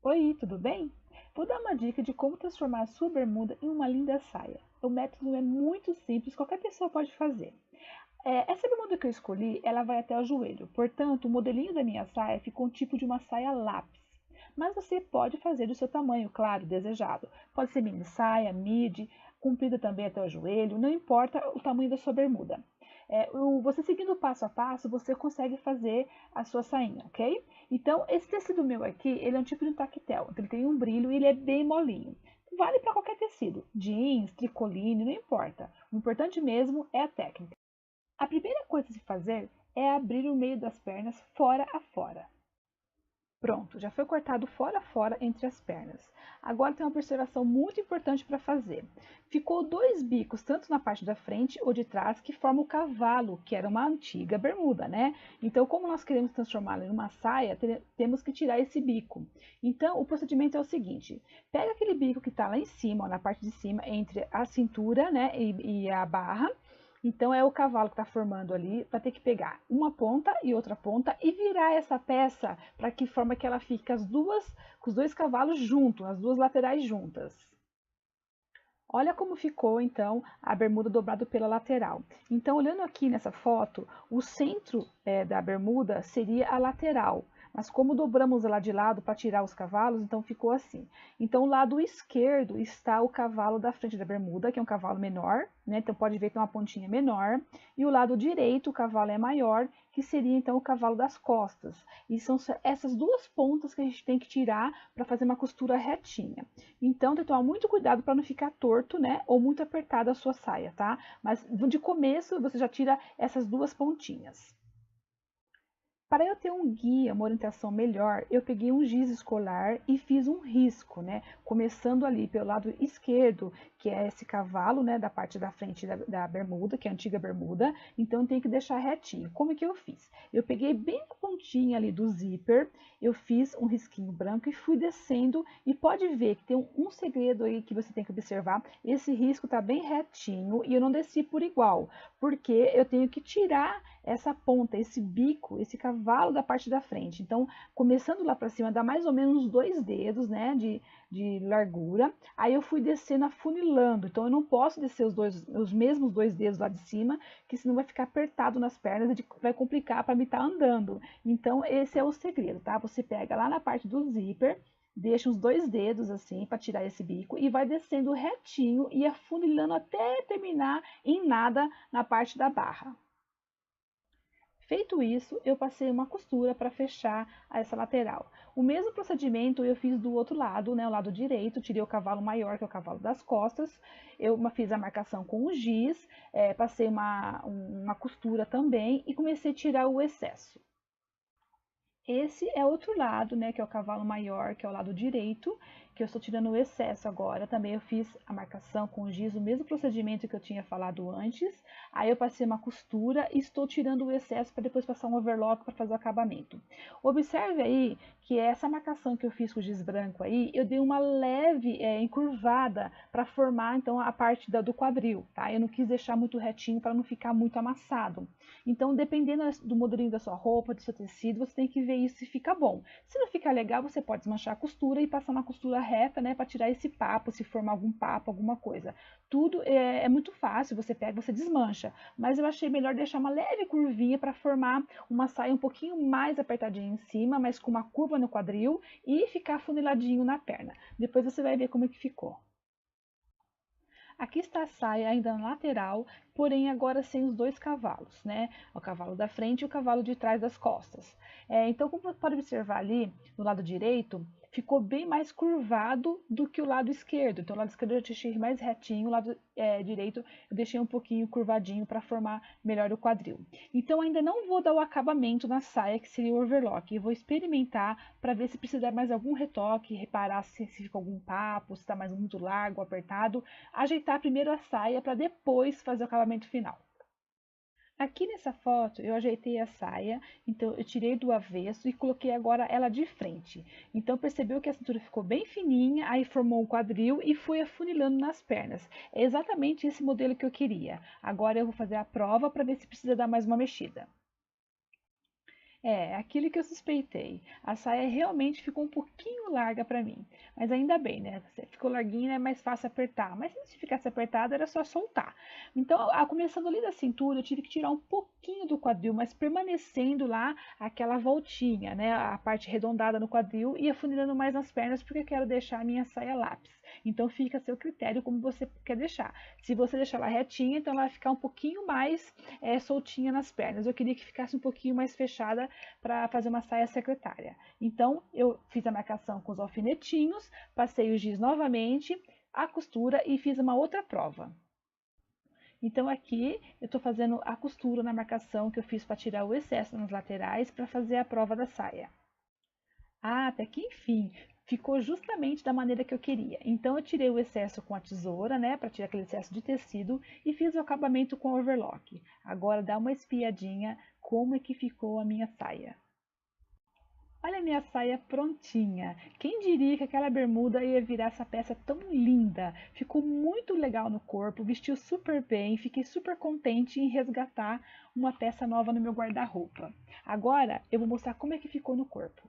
Oi, tudo bem? Vou dar uma dica de como transformar a sua bermuda em uma linda saia. O método é muito simples, qualquer pessoa pode fazer. Essa bermuda que eu escolhi, ela vai até o joelho, portanto, o modelinho da minha saia ficou um tipo de uma saia lápis. Mas você pode fazer do seu tamanho, claro, desejado. Pode ser mini saia, midi, comprida também até o joelho, não importa o tamanho da sua bermuda. Você seguindo passo a passo, você consegue fazer a sua sainha, ok? Então, esse tecido meu aqui, ele é um tipo de tactel, então ele tem um brilho e ele é bem molinho. Vale para qualquer tecido, jeans, tricoline, não importa. O importante mesmo é a técnica. A primeira coisa a se fazer é abrir o meio das pernas fora a fora. Pronto, já foi cortado fora a fora entre as pernas. Agora tem uma observação muito importante para fazer. Ficou dois bicos, tanto na parte da frente ou de trás, que formam o cavalo, que era uma antiga bermuda, né? Então, como nós queremos transformá-la em uma saia, temos que tirar esse bico. Então, o procedimento é o seguinte: pega aquele bico que está lá em cima, ó, na parte de cima, entre a cintura, né, e a barra. Então é o cavalo que está formando ali, vai ter que pegar uma ponta e outra ponta e virar essa peça para que forma que ela fique com os dois cavalos juntos, as duas laterais juntas. Olha como ficou então a bermuda dobrada pela lateral. Então, olhando aqui nessa foto, o centro da bermuda seria a lateral, mas como dobramos ela de lado para tirar os cavalos, então ficou assim. Então, o lado esquerdo está o cavalo da frente da bermuda, que é um cavalo menor, né? Então pode ver que tem uma pontinha menor, e o lado direito o cavalo é maior, que seria então o cavalo das costas. E são essas duas pontas que a gente tem que tirar para fazer uma costura retinha. Então, tem que tomar muito cuidado para não ficar torto, né? Ou muito apertada a sua saia, tá? Mas de começo você já tira essas duas pontinhas. Para eu ter um guia, uma orientação melhor, eu peguei um giz escolar e fiz um risco, né? Começando ali pelo lado esquerdo, que é esse cavalo, né? Da parte da frente da bermuda, que é a antiga bermuda. Então, tem que deixar retinho. Como é que eu fiz? Eu peguei bem a pontinha ali do zíper, eu fiz um risquinho branco e fui descendo. E pode ver que tem um segredo aí que você tem que observar. Esse risco tá bem retinho e eu não desci por igual, porque eu tenho que tirar essa ponta, esse bico, esse cavalo da parte da frente. Então, começando lá para cima, dá mais ou menos 2 dedos, né, de largura. Aí eu fui descendo, afunilando. Então, eu não posso descer os mesmos 2 dedos lá de cima, que senão vai ficar apertado nas pernas e vai complicar para mim estar andando. Então, esse é o segredo, tá? Você pega lá na parte do zíper, deixa uns 2 dedos assim para tirar esse bico e vai descendo retinho e afunilando até terminar em nada na parte da barra. Feito isso, eu passei uma costura para fechar essa lateral. O mesmo procedimento eu fiz do outro lado, né, o lado direito, tirei o cavalo maior, que é o cavalo das costas, eu fiz a marcação com o giz, passei uma costura também e comecei a tirar o excesso. Esse é outro lado, né, que é o cavalo maior, que é o lado direito, que eu estou tirando o excesso agora. Também eu fiz a marcação com o giz, o mesmo procedimento que eu tinha falado antes. Aí eu passei uma costura e estou tirando o excesso para depois passar um overlock para fazer o acabamento. Observe aí que essa marcação que eu fiz com o giz branco aí, eu dei uma leve encurvada para formar então a parte do quadril, tá? Eu não quis deixar muito retinho para não ficar muito amassado. Então, dependendo do modelinho da sua roupa, do seu tecido, você tem que ver isso se fica bom. Se não ficar legal, você pode desmanchar a costura e passar uma costura reta, né, para tirar esse papo, se formar algum papo, alguma coisa. Tudo é muito fácil, você pega, você desmancha. Mas eu achei melhor deixar uma leve curvinha para formar uma saia um pouquinho mais apertadinha em cima, mas com uma curva no quadril e ficar afuniladinho na perna. Depois você vai ver como é que ficou. Aqui está a saia ainda na lateral, porém agora sem os dois cavalos, né? O cavalo da frente e o cavalo de trás das costas. Então, como você pode observar ali, no lado direito, ficou bem mais curvado do que o lado esquerdo. Então, o lado esquerdo eu deixei mais retinho, o lado direito eu deixei um pouquinho curvadinho para formar melhor o quadril. Então, ainda não vou dar o acabamento na saia, que seria o overlock. Eu vou experimentar para ver se precisa dar mais algum retoque, reparar se ficou algum papo, se está mais muito largo, apertado. Ajeitar primeiro a saia para depois fazer o acabamento final. Aqui nessa foto eu ajeitei a saia, então eu tirei do avesso e coloquei agora ela de frente. Então percebeu que a cintura ficou bem fininha, aí formou um quadril e foi afunilando nas pernas. É exatamente esse modelo que eu queria. Agora eu vou fazer a prova para ver se precisa dar mais uma mexida. É, aquilo que eu suspeitei. A saia realmente ficou um pouquinho larga para mim. Mas ainda bem, né? Ficou larguinha, é mais fácil apertar. Mas se ficasse apertada, era só soltar. Então, começando ali da cintura, eu tive que tirar um pouquinho do quadril, mas permanecendo lá aquela voltinha, né? A parte arredondada no quadril e afunilando mais nas pernas, porque eu quero deixar a minha saia lápis. Então, fica a seu critério como você quer deixar. Se você deixar ela retinha, então ela vai ficar um pouquinho mais soltinha nas pernas. Eu queria que ficasse um pouquinho mais fechada para fazer uma saia secretária. Então, eu fiz a marcação com os alfinetinhos, passei o giz novamente, a costura e fiz uma outra prova. Então, aqui eu estou fazendo a costura na marcação que eu fiz para tirar o excesso nas laterais para fazer a prova da saia. Ah, até que enfim, ficou justamente da maneira que eu queria. Então, eu tirei o excesso com a tesoura, né, para tirar aquele excesso de tecido e fiz o acabamento com overlock. Agora, dá uma espiadinha como é que ficou a minha saia. Olha a minha saia prontinha. Quem diria que aquela bermuda ia virar essa peça tão linda? Ficou muito legal no corpo, vestiu super bem, fiquei super contente em resgatar uma peça nova no meu guarda-roupa. Agora eu vou mostrar como é que ficou no corpo.